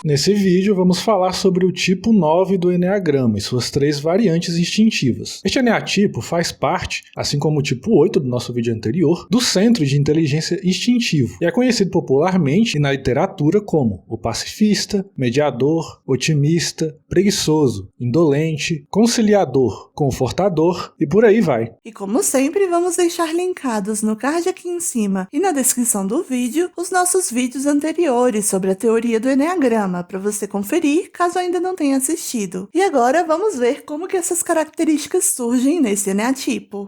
Nesse vídeo vamos falar sobre o tipo 9 do Eneagrama e suas 3 variantes instintivas. Este eneatipo faz parte, assim como o tipo 8 do nosso vídeo anterior, do Centro de Inteligência Instintivo e é conhecido popularmente e na literatura como o pacifista, mediador, otimista, preguiçoso, indolente, conciliador, confortador e por aí vai. E como sempre, vamos deixar linkados no card aqui em cima e na descrição do vídeo os nossos vídeos anteriores sobre a teoria do Eneagrama, para você conferir caso ainda não tenha assistido. E agora vamos ver como que essas características surgem nesse eneatipo.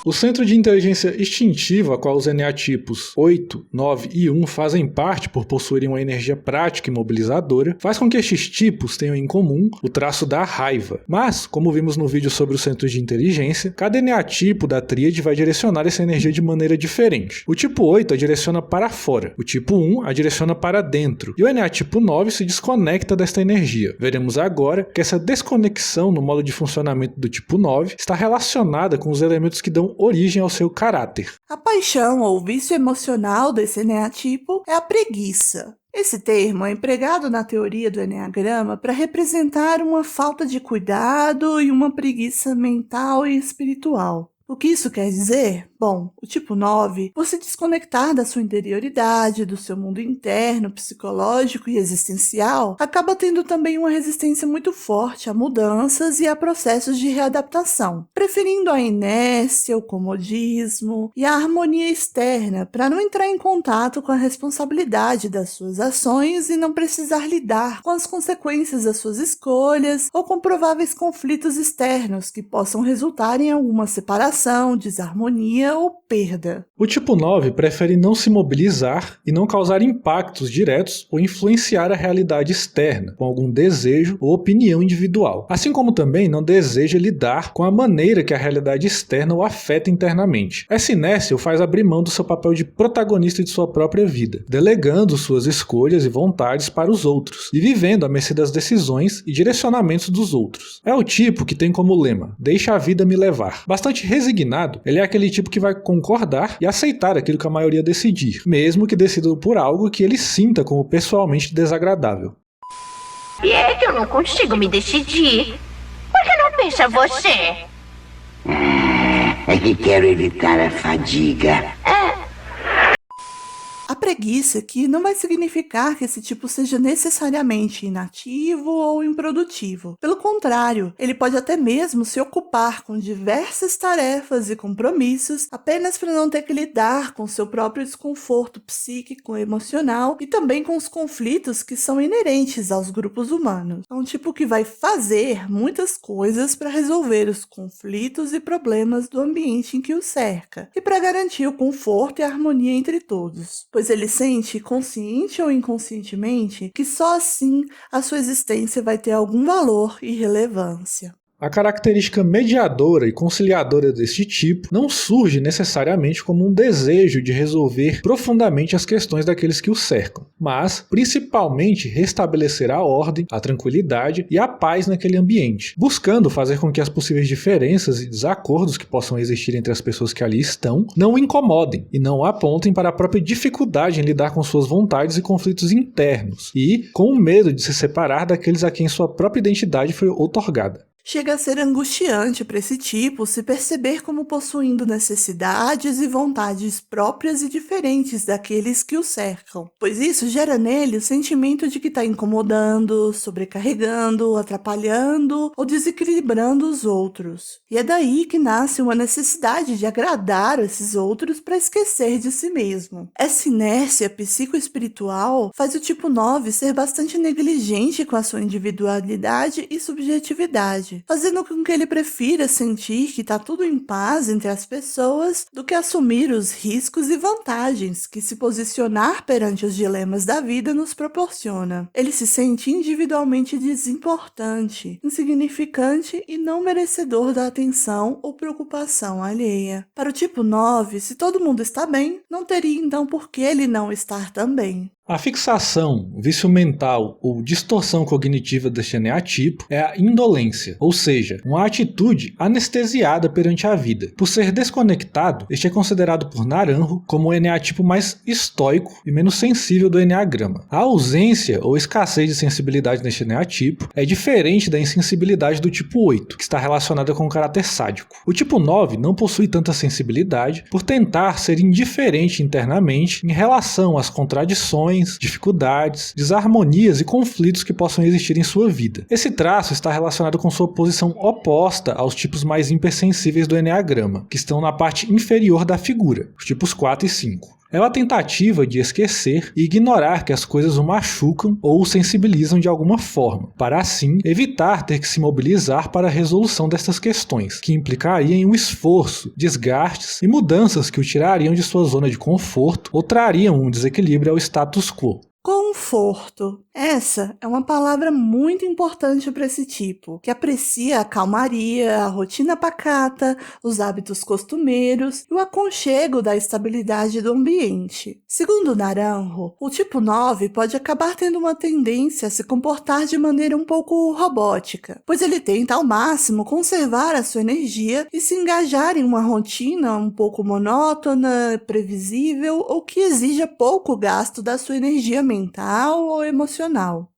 O Centro de Inteligência Instintiva, a qual os eneatipos 8, 9 e 1 fazem parte por possuírem uma energia prática e mobilizadora, faz com que estes tipos tenham em comum o traço da raiva. Mas, como vimos no vídeo sobre os centros de inteligência, cada eneatipo da tríade vai direcionar essa energia de maneira diferente. O tipo 8 a direciona para fora, o tipo 1 a direciona para dentro, e o eneatipo 9 se desconecta desta energia. Veremos agora que essa desconexão no modo de funcionamento do tipo 9 está relacionada com os elementos que dão origem ao seu caráter. A paixão ou vício emocional desse eneatipo é a preguiça. Esse termo é empregado na teoria do Eneagrama para representar uma falta de cuidado e uma preguiça mental e espiritual. O que isso quer dizer? Bom, o tipo 9, por se desconectar da sua interioridade, do seu mundo interno, psicológico e existencial, acaba tendo também uma resistência muito forte a mudanças e a processos de readaptação, preferindo a inércia, o comodismo e a harmonia externa para não entrar em contato com a responsabilidade das suas ações e não precisar lidar com as consequências das suas escolhas ou com prováveis conflitos externos que possam resultar em alguma separação, desarmonia ou perda. O tipo 9 prefere não se mobilizar e não causar impactos diretos ou influenciar a realidade externa, com algum desejo ou opinião individual. Assim como também não deseja lidar com a maneira que a realidade externa o afeta internamente. Essa inércia o faz abrir mão do seu papel de protagonista de sua própria vida, delegando suas escolhas e vontades para os outros, e vivendo à mercê das decisões e direcionamentos dos outros. É o tipo que tem como lema, deixa a vida me levar. Bastante resignado, ele é aquele tipo que vai concordar e aceitar aquilo que a maioria decidir, mesmo que decida por algo que ele sinta como pessoalmente desagradável. E é que eu não consigo me decidir. Por que não pensa você? É que quero evitar a fadiga. A preguiça aqui não vai significar que esse tipo seja necessariamente inativo ou improdutivo. Pelo contrário, ele pode até mesmo se ocupar com diversas tarefas e compromissos apenas para não ter que lidar com seu próprio desconforto psíquico e emocional e também com os conflitos que são inerentes aos grupos humanos. É um tipo que vai fazer muitas coisas para resolver os conflitos e problemas do ambiente em que o cerca e para garantir o conforto e a harmonia entre todos. Pois ele sente, consciente ou inconscientemente, que só assim a sua existência vai ter algum valor e relevância. A característica mediadora e conciliadora deste tipo não surge necessariamente como um desejo de resolver profundamente as questões daqueles que o cercam, mas principalmente restabelecer a ordem, a tranquilidade e a paz naquele ambiente, buscando fazer com que as possíveis diferenças e desacordos que possam existir entre as pessoas que ali estão não o incomodem e não o apontem para a própria dificuldade em lidar com suas vontades e conflitos internos e com o medo de se separar daqueles a quem sua própria identidade foi outorgada. Chega a ser angustiante para esse tipo se perceber como possuindo necessidades e vontades próprias e diferentes daqueles que o cercam, pois isso gera nele o sentimento de que está incomodando, sobrecarregando, atrapalhando ou desequilibrando os outros. E é daí que nasce uma necessidade de agradar esses outros para esquecer de si mesmo. Essa inércia psicoespiritual faz o tipo 9 ser bastante negligente com a sua individualidade e subjetividade, fazendo com que ele prefira sentir que está tudo em paz entre as pessoas do que assumir os riscos e vantagens que se posicionar perante os dilemas da vida nos proporciona. Ele se sente individualmente desimportante, insignificante e não merecedor da atenção ou preocupação alheia. Para o tipo 9, se todo mundo está bem, não teria então por que ele não estar também. A fixação, vício mental ou distorção cognitiva deste eneatipo é a indolência, ou seja, uma atitude anestesiada perante a vida. Por ser desconectado, este é considerado por Naranjo como o eneatipo mais estoico e menos sensível do eneagrama. A ausência ou escassez de sensibilidade neste eneatipo é diferente da insensibilidade do tipo 8, que está relacionada com o caráter sádico. O tipo 9 não possui tanta sensibilidade por tentar ser indiferente internamente em relação às contradições, dificuldades, desarmonias e conflitos que possam existir em sua vida. Esse traço está relacionado com sua posição oposta aos tipos mais hipersensíveis do eneagrama, que estão na parte inferior da figura, os tipos 4 e 5. É uma tentativa de esquecer e ignorar que as coisas o machucam ou o sensibilizam de alguma forma, para assim evitar ter que se mobilizar para a resolução destas questões, que implicariam em um esforço, desgastes e mudanças que o tirariam de sua zona de conforto ou trariam um desequilíbrio ao status quo. Conforto. Essa é uma palavra muito importante para esse tipo, que aprecia a calmaria, a rotina pacata, os hábitos costumeiros e o aconchego da estabilidade do ambiente. Segundo Naranjo, o tipo 9 pode acabar tendo uma tendência a se comportar de maneira um pouco robótica, pois ele tenta ao máximo conservar a sua energia e se engajar em uma rotina um pouco monótona, previsível ou que exija pouco gasto da sua energia mental ou emocional.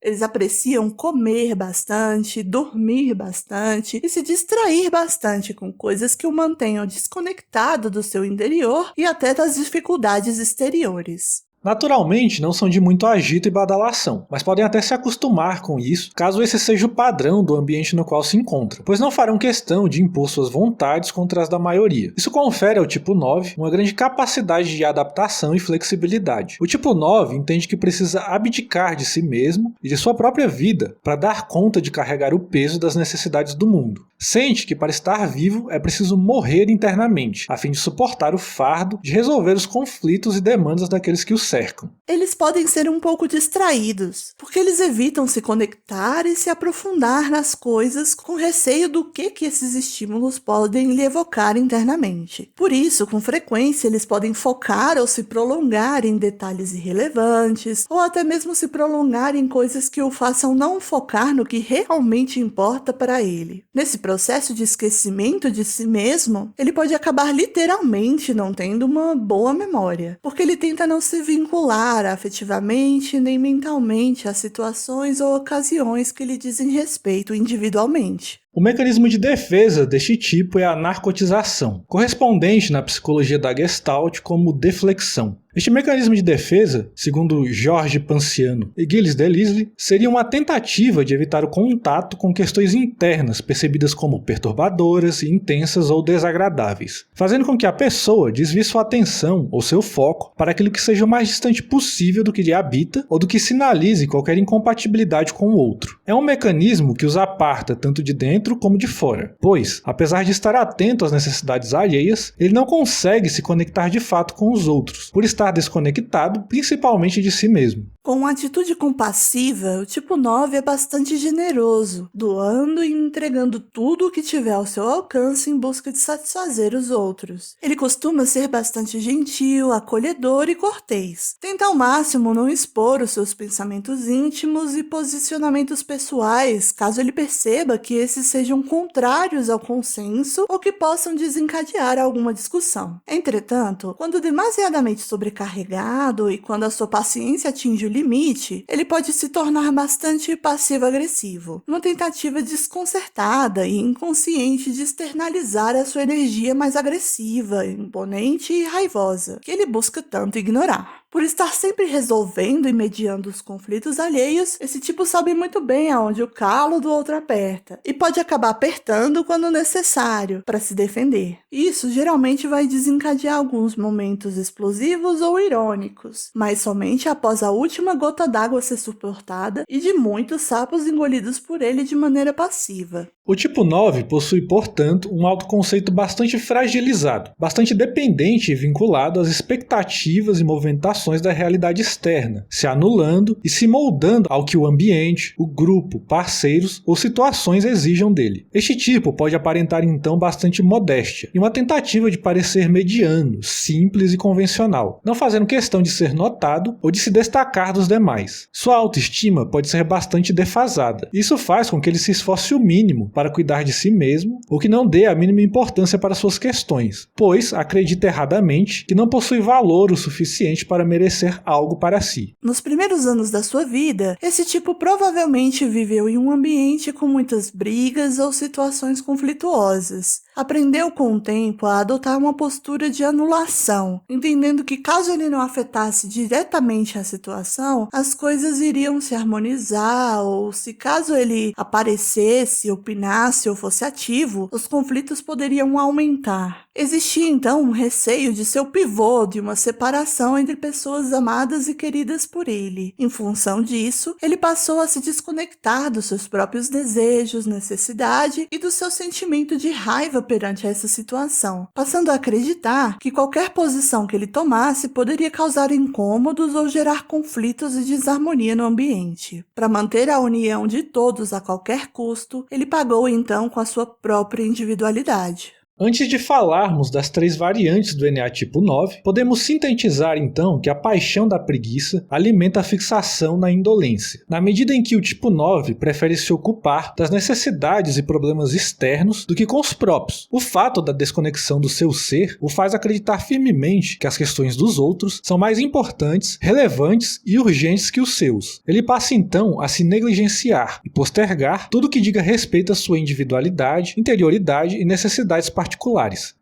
Eles apreciam comer bastante, dormir bastante e se distrair bastante com coisas que o mantenham desconectado do seu interior e até das dificuldades exteriores. Naturalmente, não são de muito agito e badalação, mas podem até se acostumar com isso, caso esse seja o padrão do ambiente no qual se encontram, pois não farão questão de impor suas vontades contra as da maioria. Isso confere ao tipo 9 uma grande capacidade de adaptação e flexibilidade. O tipo 9 entende que precisa abdicar de si mesmo e de sua própria vida para dar conta de carregar o peso das necessidades do mundo. Sente que para estar vivo é preciso morrer internamente, a fim de suportar o fardo de resolver os conflitos e demandas daqueles que os cercam. Eles podem ser um pouco distraídos, porque eles evitam se conectar e se aprofundar nas coisas com receio do que esses estímulos podem lhe evocar internamente. Por isso, com frequência, eles podem focar ou se prolongar em detalhes irrelevantes, ou até mesmo se prolongar em coisas que o façam não focar no que realmente importa para ele. Nesse processo de esquecimento de si mesmo, ele pode acabar literalmente não tendo uma boa memória, porque ele tenta não se vincular afetivamente nem mentalmente a situações ou ocasiões que lhe dizem respeito individualmente. O mecanismo de defesa deste tipo é a narcotização, correspondente na psicologia da Gestalt como deflexão. Este mecanismo de defesa, segundo Jorge Panciano e Gilles Delisle, seria uma tentativa de evitar o contato com questões internas percebidas como perturbadoras, intensas ou desagradáveis, fazendo com que a pessoa desvie sua atenção ou seu foco para aquilo que seja o mais distante possível do que lhe habita ou do que sinalize qualquer incompatibilidade com o outro. É um mecanismo que os aparta tanto de dentro como de fora, pois, apesar de estar atento às necessidades alheias, ele não consegue se conectar de fato com os outros, por estar desconectado principalmente de si mesmo. Com uma atitude compassiva, o tipo 9 é bastante generoso, doando e entregando tudo o que tiver ao seu alcance em busca de satisfazer os outros. Ele costuma ser bastante gentil, acolhedor e cortês. Tenta ao máximo não expor os seus pensamentos íntimos e posicionamentos pessoais, caso ele perceba que esses sejam contrários ao consenso ou que possam desencadear alguma discussão. Entretanto, quando demasiadamente sobrecarregado e quando a sua paciência atinge o limite, ele pode se tornar bastante passivo-agressivo, uma tentativa desconcertada e inconsciente de externalizar a sua energia mais agressiva, imponente e raivosa, que ele busca tanto ignorar. Por estar sempre resolvendo e mediando os conflitos alheios, esse tipo sabe muito bem aonde o calo do outro aperta e pode acabar apertando quando necessário para se defender. Isso geralmente vai desencadear alguns momentos explosivos ou irônicos, mas somente após a última gota d'água ser suportada e de muitos sapos engolidos por ele de maneira passiva. O tipo 9 possui, portanto, um autoconceito bastante fragilizado, bastante dependente e vinculado às expectativas e movimentações limitações da realidade externa, se anulando e se moldando ao que o ambiente, o grupo, parceiros ou situações exijam dele. Este tipo pode aparentar então bastante modéstia, e uma tentativa de parecer mediano, simples e convencional, não fazendo questão de ser notado ou de se destacar dos demais. Sua autoestima pode ser bastante defasada. Isso faz com que ele se esforce o mínimo para cuidar de si mesmo ou que não dê a mínima importância para suas questões, pois acredita erradamente que não possui valor o suficiente para merecer algo para si. Nos primeiros anos da sua vida, esse tipo provavelmente viveu em um ambiente com muitas brigas ou situações conflituosas. Aprendeu com o tempo a adotar uma postura de anulação, entendendo que caso ele não afetasse diretamente a situação, as coisas iriam se harmonizar, ou se caso ele aparecesse, opinasse ou fosse ativo, os conflitos poderiam aumentar. Existia então um receio de ser o pivô de uma separação entre pessoas amadas e queridas por ele. Em função disso, ele passou a se desconectar dos seus próprios desejos, necessidade e do seu sentimento de raiva perante essa situação, passando a acreditar que qualquer posição que ele tomasse poderia causar incômodos ou gerar conflitos e desarmonia no ambiente. Para manter a união de todos a qualquer custo, ele pagou então com a sua própria individualidade. Antes de falarmos das 3 variantes do ENEA tipo 9, podemos sintetizar então que a paixão da preguiça alimenta a fixação na indolência, na medida em que o tipo 9 prefere se ocupar das necessidades e problemas externos do que com os próprios. O fato da desconexão do seu ser o faz acreditar firmemente que as questões dos outros são mais importantes, relevantes e urgentes que os seus. Ele passa então a se negligenciar e postergar tudo que diga respeito à sua individualidade, interioridade e necessidades particulares.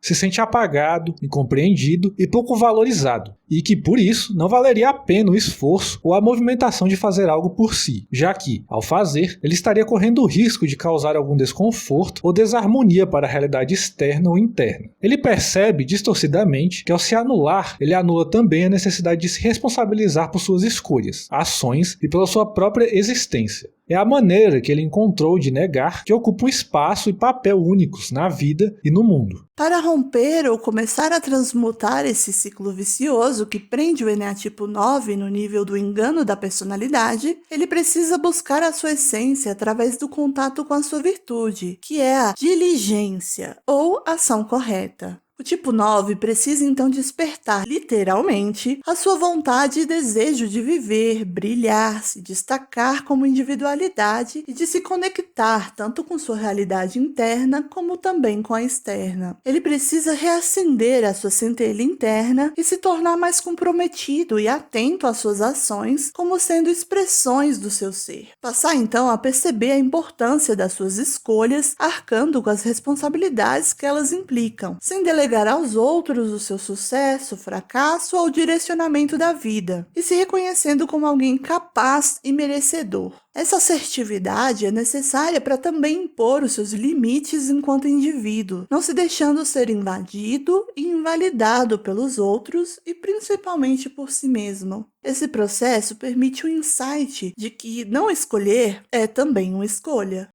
Se sente apagado, incompreendido e pouco valorizado, e que por isso não valeria a pena o esforço ou a movimentação de fazer algo por si, já que, ao fazer, ele estaria correndo o risco de causar algum desconforto ou desarmonia para a realidade externa ou interna. Ele percebe distorcidamente que ao se anular, ele anula também a necessidade de se responsabilizar por suas escolhas, ações e pela sua própria existência. É a maneira que ele encontrou de negar que ocupa um espaço e papel únicos na vida e no mundo. Para romper ou começar a transmutar esse ciclo vicioso que prende o ENEA tipo 9 no nível do engano da personalidade, ele precisa buscar a sua essência através do contato com a sua virtude, que é a diligência ou ação correta. O tipo 9 precisa então despertar, literalmente, a sua vontade e desejo de viver, brilhar, se destacar como individualidade e de se conectar tanto com sua realidade interna como também com a externa. Ele precisa reacender a sua centelha interna e se tornar mais comprometido e atento às suas ações como sendo expressões do seu ser. Passar então a perceber a importância das suas escolhas, arcando com as responsabilidades que elas implicam, sem delegar aos outros o seu sucesso, fracasso ou direcionamento da vida, e se reconhecendo como alguém capaz e merecedor. Essa assertividade é necessária para também impor os seus limites enquanto indivíduo, não se deixando ser invadido e invalidado pelos outros e principalmente por si mesmo. Esse processo permite o insight de que não escolher é também uma escolha.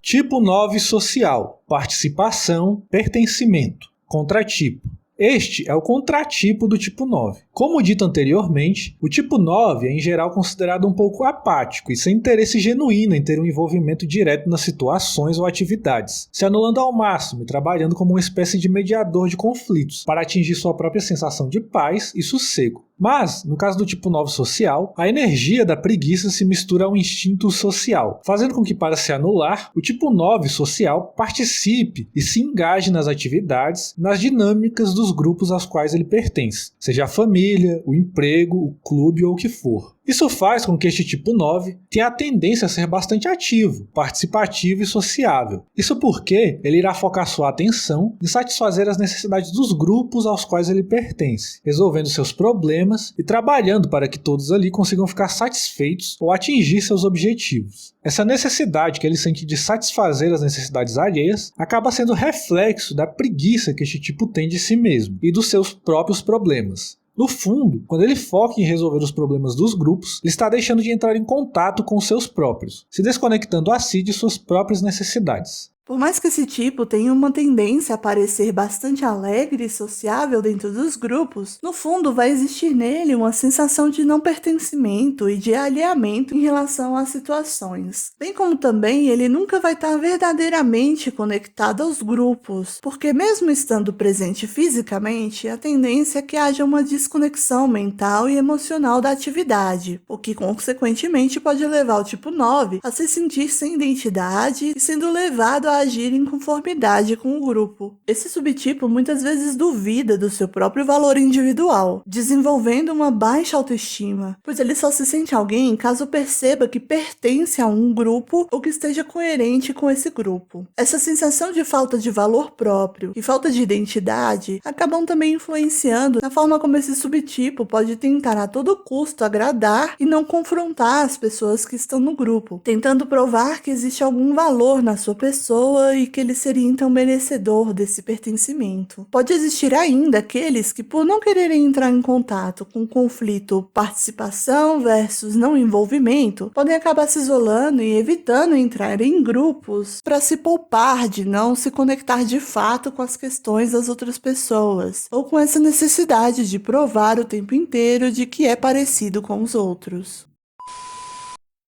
Tipo 9 social, participação, pertencimento, contratipo. Este é o contratipo do tipo 9. Como dito anteriormente, o tipo 9 é em geral considerado um pouco apático e sem interesse genuíno em ter um envolvimento direto nas situações ou atividades, se anulando ao máximo e trabalhando como uma espécie de mediador de conflitos para atingir sua própria sensação de paz e sossego. Mas, no caso do tipo 9 social, a energia da preguiça se mistura ao instinto social, fazendo com que, para se anular, o tipo 9 social participe e se engaje nas atividades, nas dinâmicas dos grupos aos quais ele pertence, seja a família, o emprego, o clube ou o que for. Isso faz com que este tipo 9 tenha a tendência a ser bastante ativo, participativo e sociável. Isso porque ele irá focar sua atenção em satisfazer as necessidades dos grupos aos quais ele pertence, resolvendo seus problemas e trabalhando para que todos ali consigam ficar satisfeitos ou atingir seus objetivos. Essa necessidade que ele sente de satisfazer as necessidades alheias acaba sendo reflexo da preguiça que este tipo tem de si mesmo e dos seus próprios problemas. No fundo, quando ele foca em resolver os problemas dos grupos, ele está deixando de entrar em contato com os seus próprios, se desconectando a si de suas próprias necessidades. Por mais que esse tipo tenha uma tendência a parecer bastante alegre e sociável dentro dos grupos, no fundo vai existir nele uma sensação de não pertencimento e de alheamento em relação às situações. Bem como também ele nunca vai estar verdadeiramente conectado aos grupos, porque mesmo estando presente fisicamente, a tendência é que haja uma desconexão mental e emocional da atividade, o que consequentemente pode levar o tipo 9 a se sentir sem identidade e sendo levado a agir em conformidade com o grupo. Esse subtipo muitas vezes duvida do seu próprio valor individual, desenvolvendo uma baixa autoestima, pois ele só se sente alguém caso perceba que pertence a um grupo ou que esteja coerente com esse grupo. Essa sensação de falta de valor próprio e falta de identidade acabam também influenciando na forma como esse subtipo pode tentar a todo custo agradar e não confrontar as pessoas que estão no grupo, tentando provar que existe algum valor na sua pessoa e que ele seria então merecedor desse pertencimento. Pode existir ainda aqueles que, por não quererem entrar em contato com o conflito participação versus não envolvimento, podem acabar se isolando e evitando entrar em grupos para se poupar de não se conectar de fato com as questões das outras pessoas, ou com essa necessidade de provar o tempo inteiro de que é parecido com os outros.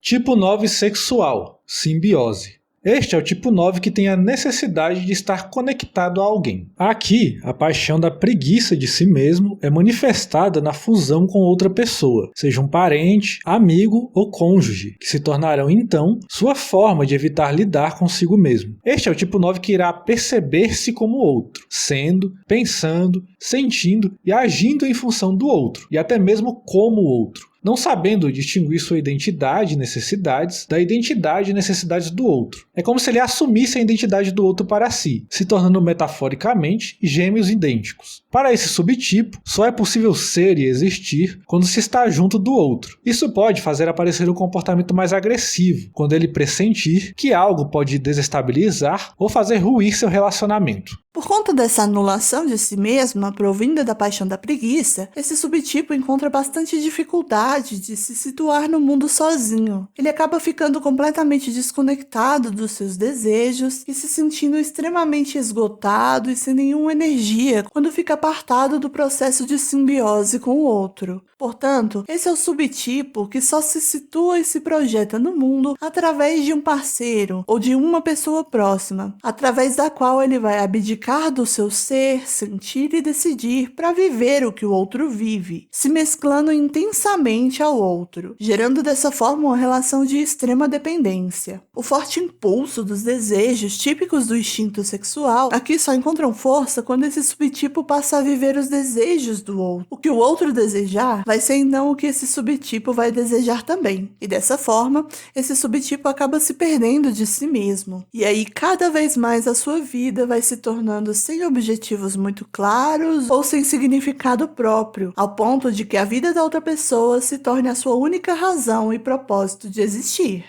Tipo 9 sexual, simbiose. Este é o tipo 9 que tem a necessidade de estar conectado a alguém. Aqui, a paixão da preguiça de si mesmo é manifestada na fusão com outra pessoa, seja um parente, amigo ou cônjuge, que se tornarão então sua forma de evitar lidar consigo mesmo. Este é o tipo 9 que irá perceber-se como outro, sendo, pensando, sentindo e agindo em função do outro, e até mesmo como outro, não sabendo distinguir sua identidade e necessidades da identidade e necessidades do outro. É como se ele assumisse a identidade do outro para si, se tornando metaforicamente gêmeos idênticos. Para esse subtipo, só é possível ser e existir quando se está junto do outro. Isso pode fazer aparecer um comportamento mais agressivo, quando ele pressentir que algo pode desestabilizar ou fazer ruir seu relacionamento. Por conta dessa anulação de si mesma, provinda da paixão da preguiça, esse subtipo encontra bastante dificuldade de se situar no mundo sozinho. Ele acaba ficando completamente desconectado dos seus desejos e se sentindo extremamente esgotado e sem nenhuma energia quando fica apartado do processo de simbiose com o outro. Portanto, esse é o subtipo que só se situa e se projeta no mundo através de um parceiro ou de uma pessoa próxima, através da qual ele vai abdicar do seu ser, sentir e decidir para viver o que o outro vive, se mesclando intensamente ao outro, gerando dessa forma uma relação de extrema dependência. O forte impulso dos desejos típicos do instinto sexual aqui só encontram força quando esse subtipo passa a viver os desejos do outro. O que o outro desejar vai ser então o que esse subtipo vai desejar também. E dessa forma, esse subtipo acaba se perdendo de si mesmo. E aí, cada vez mais a sua vida vai se tornando sem objetivos muito claros ou sem significado próprio, ao ponto de que a vida da outra pessoa se torne a sua única razão e propósito de existir.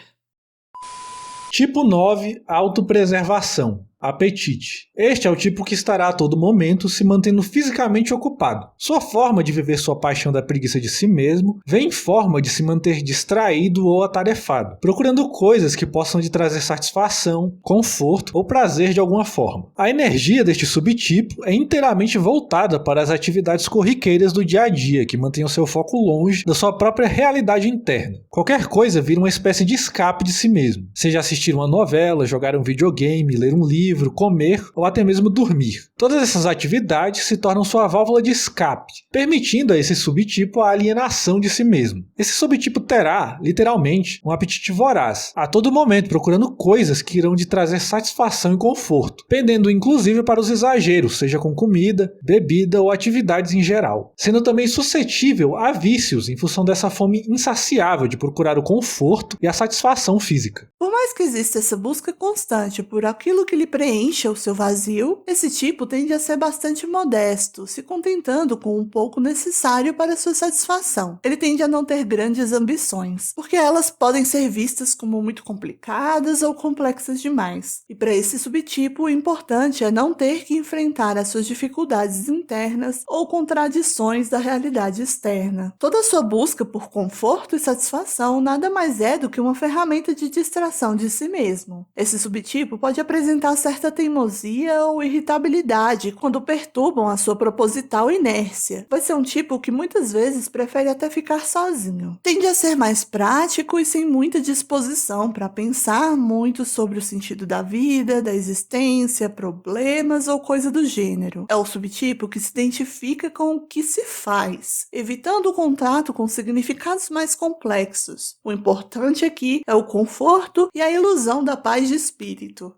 Tipo 9, autopreservação. Apetite. Este é o tipo que estará a todo momento se mantendo fisicamente ocupado. Sua forma de viver sua paixão da preguiça de si mesmo vem em forma de se manter distraído ou atarefado, procurando coisas que possam lhe trazer satisfação, conforto ou prazer de alguma forma. A energia deste subtipo é inteiramente voltada para as atividades corriqueiras do dia a dia, que mantenham seu foco longe da sua própria realidade interna. Qualquer coisa vira uma espécie de escape de si mesmo, seja assistir uma novela, jogar um videogame, ler um livro, comer ou até mesmo dormir. Todas essas atividades se tornam sua válvula de escape, permitindo a esse subtipo a alienação de si mesmo. Esse subtipo terá, literalmente, um apetite voraz, a todo momento procurando coisas que irão lhe trazer satisfação e conforto, pendendo inclusive para os exageros, seja com comida, bebida ou atividades em geral, sendo também suscetível a vícios em função dessa fome insaciável de procurar o conforto e a satisfação física. Por mais que exista essa busca constante por aquilo que lhe preencha o seu vazio, esse tipo tende a ser bastante modesto, se contentando com um pouco necessário para sua satisfação. Ele tende a não ter grandes ambições, porque elas podem ser vistas como muito complicadas ou complexas demais. E para esse subtipo, o importante é não ter que enfrentar as suas dificuldades internas ou contradições da realidade externa. Toda a sua busca por conforto e satisfação nada mais é do que uma ferramenta de distração de si mesmo. Esse subtipo pode apresentar certa teimosia ou irritabilidade quando perturbam a sua proposital inércia. Vai ser um tipo que muitas vezes prefere até ficar sozinho. Tende a ser mais prático e sem muita disposição para pensar muito sobre o sentido da vida, da existência, problemas ou coisa do gênero. É o subtipo que se identifica com o que se faz, evitando o contato com significados mais complexos. O importante aqui é o conforto e a ilusão da paz de espírito.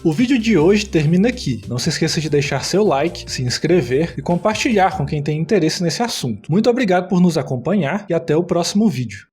O vídeo de hoje termina aqui. Não se esqueça de deixar seu like, se inscrever e compartilhar com quem tem interesse nesse assunto. Muito obrigado por nos acompanhar e até o próximo vídeo.